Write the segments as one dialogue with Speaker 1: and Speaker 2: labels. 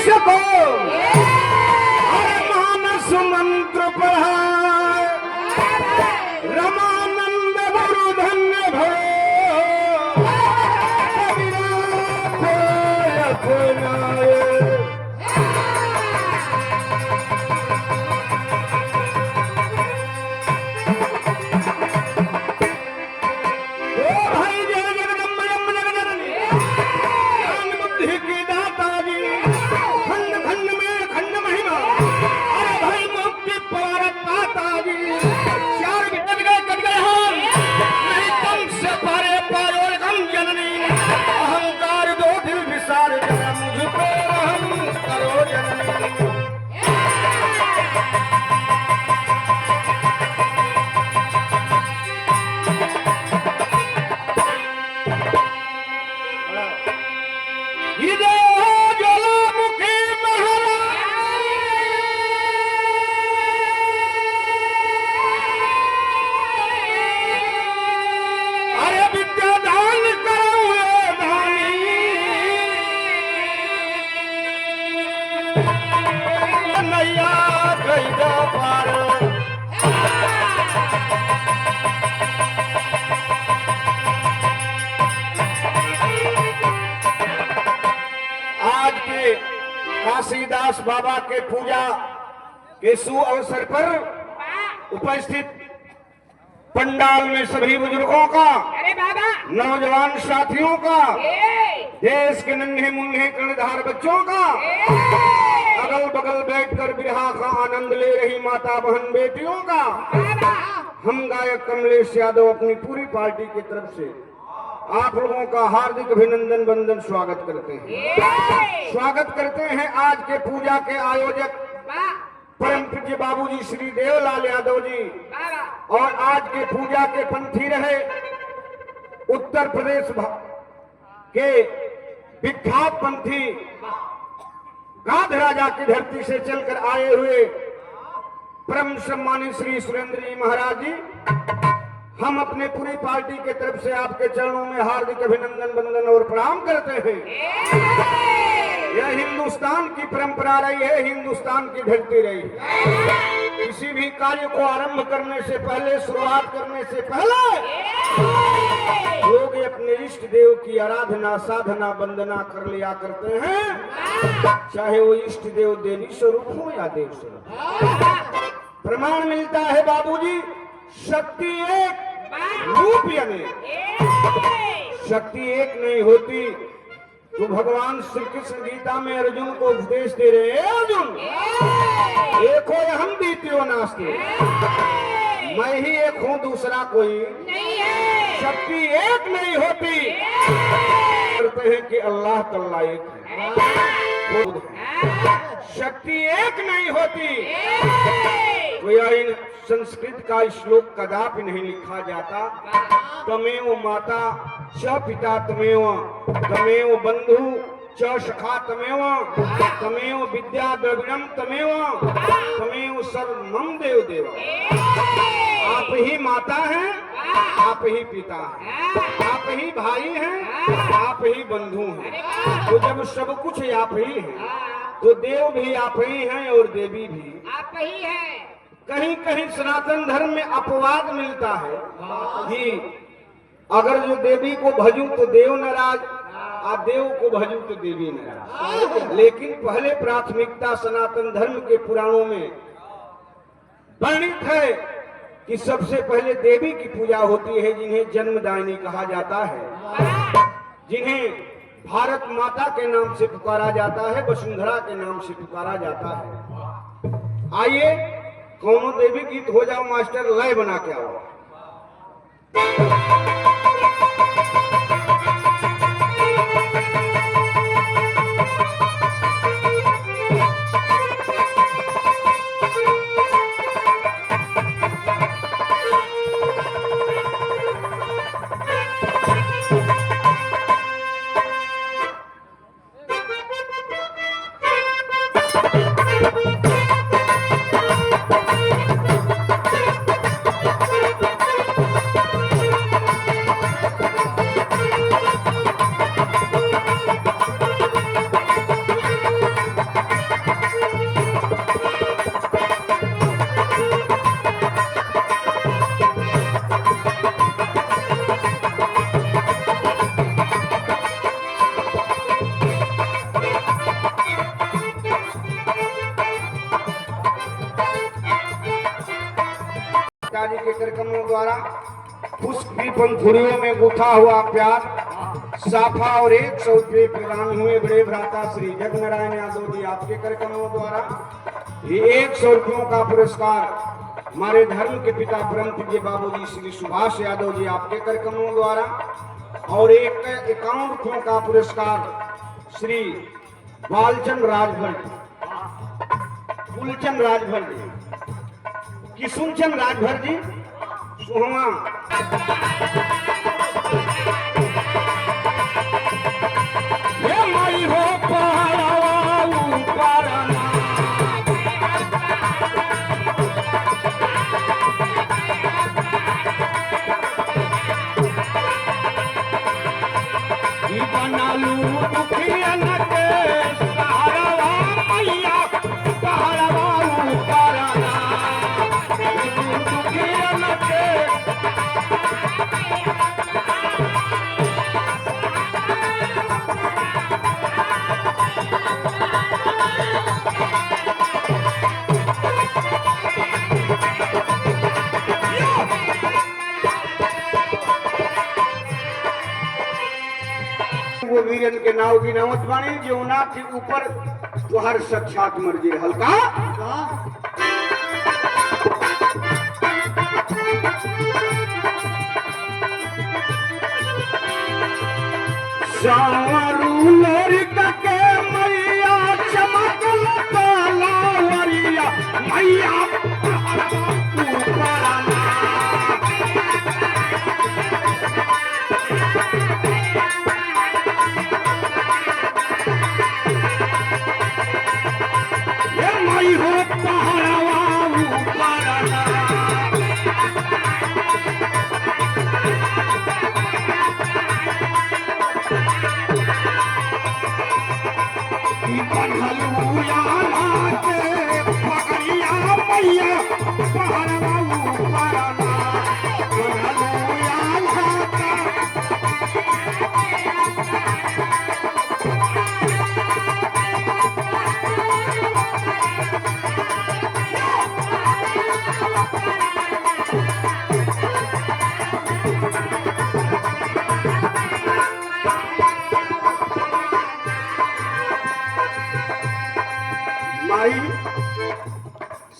Speaker 1: मनुष्य को हर मानस मंत्र पढ़ाए, रमानंद गुरु धन्य भो अपनाए। काशीदास बाबा के पूजा के सु अवसर पर उपस्थित पंडाल में सभी बुजुर्गों का, नौजवान साथियों का, देश के नन्हे मुन्ने कर्णधार बच्चों का, अगल बगल बैठकर बिरहा का आनंद ले रही माता बहन बेटियों का, हम गायक कमलेश यादव अपनी पूरी पार्टी की तरफ से आप लोगों का हार्दिक अभिनंदन वंदन स्वागत करते हैं। स्वागत करते हैं आज के पूजा के आयोजक परम पूज्य बाबूजी श्री देवलाल यादव जी और आज के पूजा के पंथी रहे उत्तर प्रदेश के विख्यात पंथी गाध राजा की धरती से चलकर आए हुए परम सम्मानित श्री सुरेंद्र जी महाराज जी, हम अपने पूरी पार्टी के तरफ से आपके चरणों में हार्दिक अभिनंदन वंदन और प्रणाम करते हैं। यह हिंदुस्तान की परंपरा रही है, हिंदुस्तान की धरती रही है। किसी भी कार्य को आरंभ करने से पहले, शुरुआत करने से पहले लोग अपने इष्ट देव की आराधना साधना वंदना कर लिया करते हैं, चाहे वो इष्ट देव देवी स्वरूप हो या देव स्वरूप। प्रमाण मिलता है बाबूजी, शक्ति एक रूप अनेक, शक्ति एक नहीं होती तो भगवान श्री कृष्ण गीता में अर्जुन को उपदेश दे रहे हैं, अर्जुन एक हो हम द्वितीय नास्ते, मैं ही एक हूँ दूसरा कोई नहीं है। शक्ति एक नहीं होती, कहते हैं कि अल्लाह तल्ला एक है, शक्ति एक नहीं होती। तो संस्कृत का श्लोक कदापि नहीं लिखा जाता, तमेव माता च पिता तमेव, तमेव बंधु च सखा तमेव, तमेव विद्या द्रविणम तमेव, तमेव सर्वमम देव देव। आप ही माता हैं, आप ही पिता हैं, आप ही भाई हैं, आप ही बंधु हैं। तो जब सब कुछ आप ही हैं तो देव भी आप ही हैं और देवी भी
Speaker 2: आप ही हैं।
Speaker 1: कहीं कहीं सनातन धर्म में अपवाद मिलता है कि अगर जो देवी को भजूं तो देव नाराज, और देव को भजूं तो देवी नाराज। लेकिन पहले प्राथमिकता सनातन धर्म के पुराणों में वर्णित है कि सबसे पहले देवी की पूजा होती है, जिन्हें जन्मदायिनी कहा जाता है, जिन्हें भारत माता के नाम से पुकारा जाता है, वसुंधरा के नाम से पुकारा जाता है। आइए कौनो देवी गीत हो जाओ मास्टर, लय बना के आओ। आपके कार्यक्रमों द्वारा पुष्प की पंखुड़ियों में गुथा हुआ प्यार साफा और 100 रुपये प्रदान हुए बड़े भ्राता श्री जगनारायण यादव जी आपके कार्यक्रमों द्वारा ये 100 रुपयों का पुरस्कार हमारे धर्म के पिता परम पूज्य बाबूजी श्री सुभाष यादव जी आपके कार्यक्रमों द्वारा और 51 रुपयों का पुरस्कार श्री बालचंद राजभर फूलचंद राजभर जी किशुनचंद राजभर जी सुहमा माई हो वो वीरन के नाव की नवत बाणी जो ना के ऊपर तुहर साक्षात मर्जी हल्का सावरू लड़का के मैया चमकल तालावरिया मैया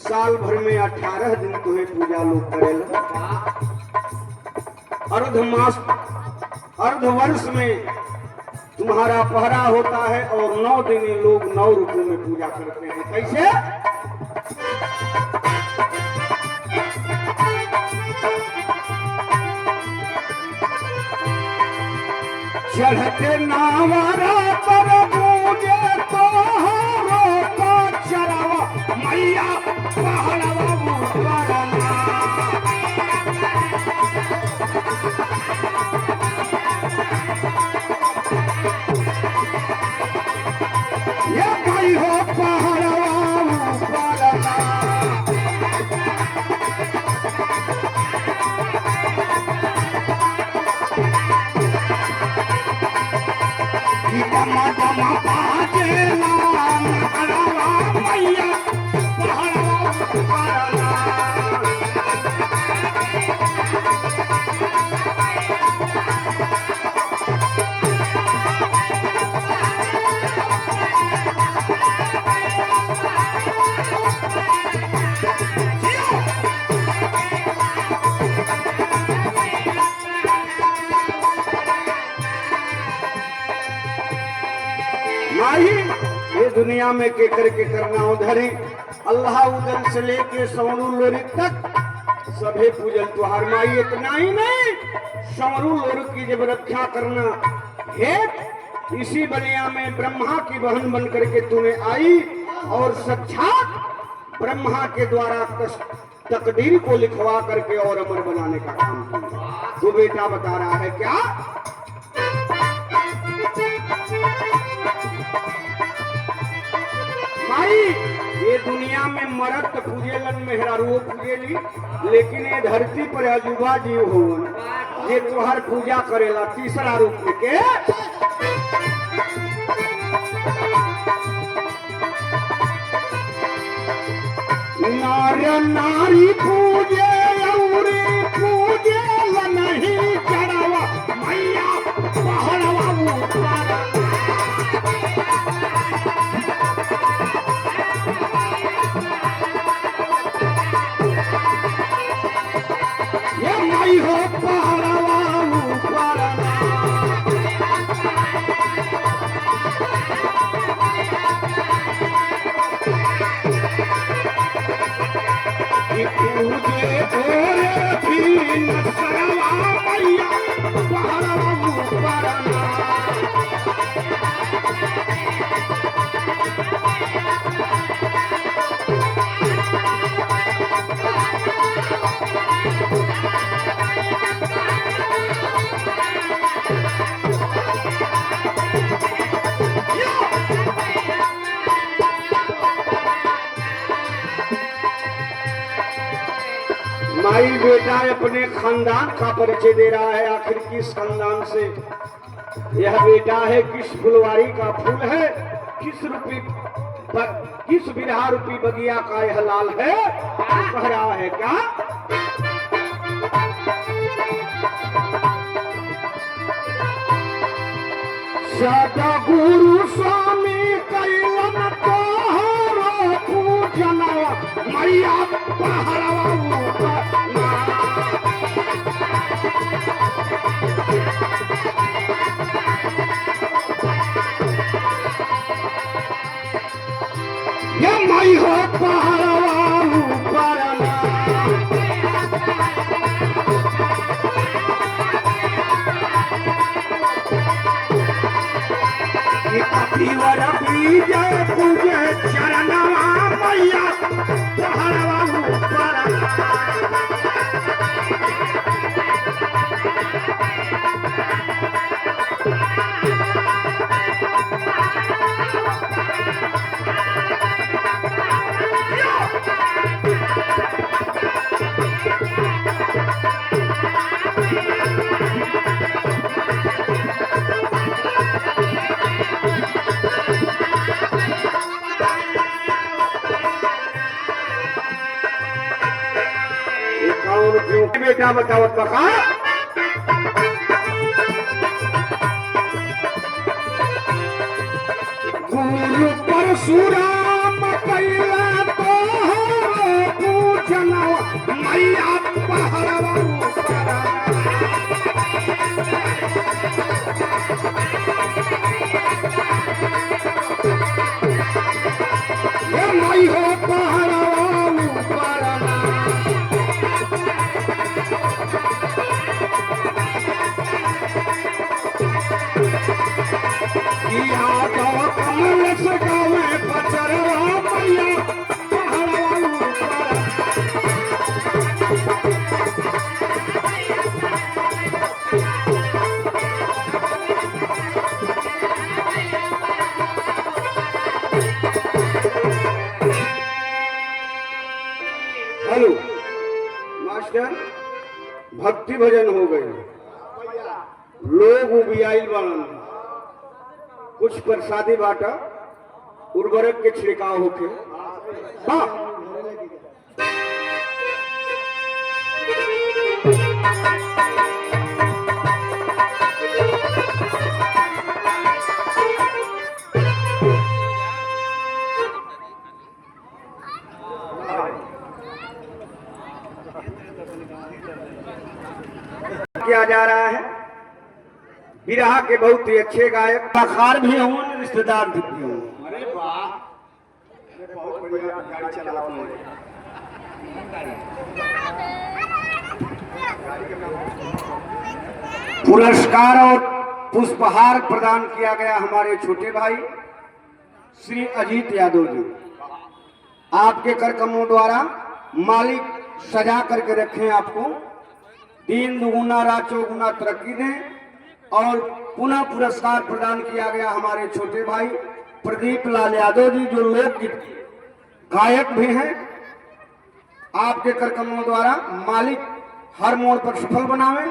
Speaker 1: साल भर में 18 दिन तुम्हें पूजा लोग करेला अर्ध वर्ष में तुम्हारा पहरा होता है और 9 दिन लोग 9 रूपों में पूजा करते हैं कैसे चढ़ते नावरा पर पूजे तो चढ़ावा मैया ये दुनिया में के करके करना उधरी अल्लाह उधर से लेके सवरू लोरी तक सभी पूजन तुहार माई इतना ही नहीं सवरू लोरी की जब रक्षा करना है इसी बलिया में ब्रह्मा की बहन बन करके तुम्हें आई और साक्षात ब्रह्मा के द्वारा तकदीर को लिखवा करके और अमर बनाने का काम किया। तो बेटा बता रहा है क्या माई ये दुनिया में मरद तो पूजेलन मेहरारू पूजेली लेकिन ये धरती पर अजूबा जीव हो ये तुहार पूजा करेला तीसरा रूप में के नारी पूजे माई बेटा अपने खानदान का परिचय दे रहा है। आखिर किस खानदान से यह बेटा है, किस फुलवारी का फूल है, किस बिरहा रूपी बगिया का यह लाल है, कह रहा है क्या? सदा गुरु स्वामी कैलन तोहरो पूजन मैया पहरवा ये मई हो पहरवा परना पीवर बीज पूजे चरणवा मैया पहरवा परना बेटा बताओ बका गुरु परशुराम कैला तोहरो पूजन मैया पहरवा ये मई हो पहरवा परना कमल से गावे पचरवा मैया पहरवा हेलो मास्टर, भक्ति भजन हो गई, लोग उबियाइल बनन, कुछ प्रसादी बाटा, उर्वरक के छिड़काव होके। हाँ किया जा रहा है। बिरहा के बहुत ही अच्छे गायक कलाकार भी हूँ, रिश्तेदार भी हूँ। अरे वाह, बहुत बढ़िया गाड़ी चला रहे हैं। पुरस्कार और पुष्पहार प्रदान किया गया हमारे छोटे भाई श्री अजीत यादव जी। आपके कर कमों द्वारा मालिक सजा करके रखे आपको, दिन दुगुना रात चौगुना तरक्की दें। और पुनः पुरस्कार प्रदान किया गया हमारे छोटे भाई प्रदीप लाल यादव जी, जो लोकगीत गायक भी हैं। आपके करकमों द्वारा मालिक हर मोड़ पर सफल बनावे।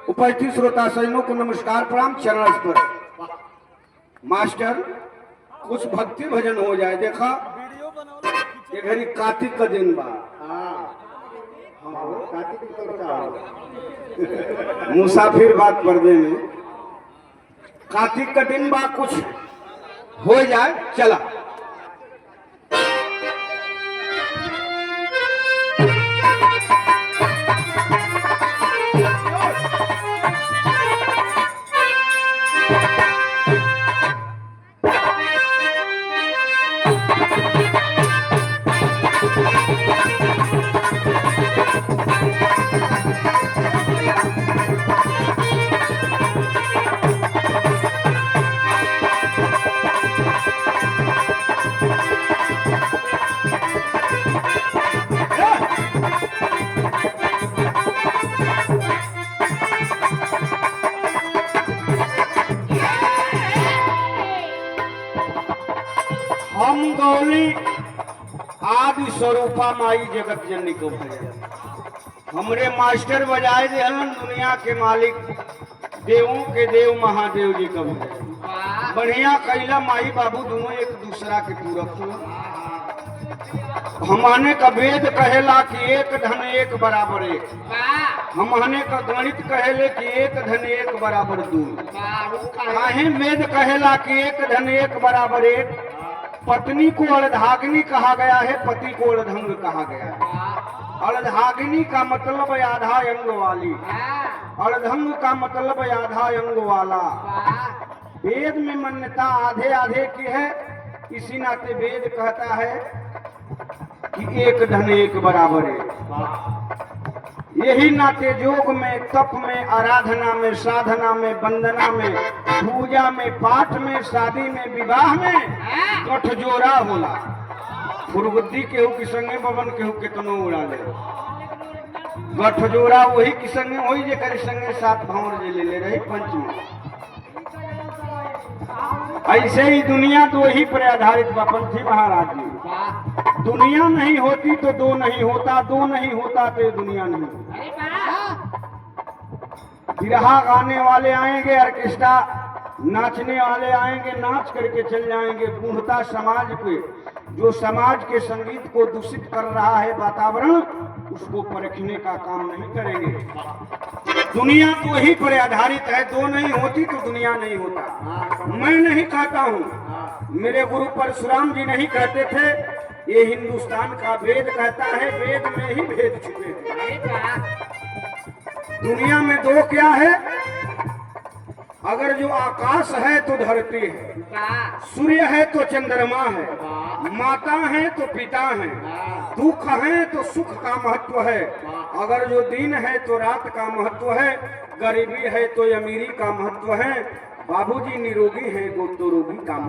Speaker 1: उपस्थित श्रोता सैनों को नमस्कार प्रणाम, चरण पर। मास्टर कुछ भक्ति भजन हो जाए। देखा ये घड़ी कार्तिक का दिन बा, मुसाफिर बात पर्दे में कार्तिक का दिन बा, कुछ हो जाए। चला हम गौली आदि स्वरूपा माई जगत जननी को भजन। हमरे मास्टर बजाए दे हलन दुनिया के मालिक देवों के देव महादेव जी कब बढ़िया कैला माई बाबू दोनों एक दूसरा के पूरक हो। हमाने का वेद कहेला कि एक धन एक बराबर एक, हमाने का गणित कहेले कि एक धन एक बराबर दो। काहे वेद कहेला कि एक धन एक बराबर एक? पत्नी को अर्धाग्नि कहा गया है, पति को अर्धंग कहा गया है। अर्धाग्नि का मतलब आधा अंग वाली, अर्धंग का मतलब आधा अंग वाला। वेद में मान्यता आधे आधे की है, इसी नाते वेद कहता है कि एक धन एक बराबर है। यही नाते योग में, तप में, आराधना में, साधना में, वंदना में, पूजा में, पाठ में, शादी में, विवाह में गठजोड़ा होला। फुर्गुद्दी केहू के संगे बबन केहू केतनो उड़ा ले। गठजोड़ा वही के संगे वही जेकर संगे सात भावर जे ले रही पंचमी। ऐसे ही दुनिया तो वही पर आधारित बा पंथी महाराज जी। दुनिया नहीं होती तो दो नहीं होता, दो नहीं होता तो दुनिया नहीं होता। बिरहा गाने वाले आएंगे, ऑर्केस्ट्रा नाचने वाले आएंगे, नाच करके चल जाएंगे। बूढ़ता समाज पे जो समाज के संगीत को दूषित कर रहा है वातावरण, उसको परखने का काम नहीं करेंगे। दुनिया तो वही पर आधारित है, दो नहीं होती तो दुनिया नहीं होता। मैं नहीं कहता हूँ, मेरे गुरु परशुराम जी नहीं कहते थे, ये हिंदुस्तान का वेद कहता है। वेद में ही भेद छुपे थे। दुनिया में दो क्या है? अगर जो आकाश है तो धरती है, सूर्य है तो चंद्रमा है, माता है तो पिता है, दुख है तो सुख का महत्व है, अगर जो दिन है तो रात का महत्व है, गरीबी है तो अमीरी का महत्व है, बाबूजी निरोगी है तो रोगी का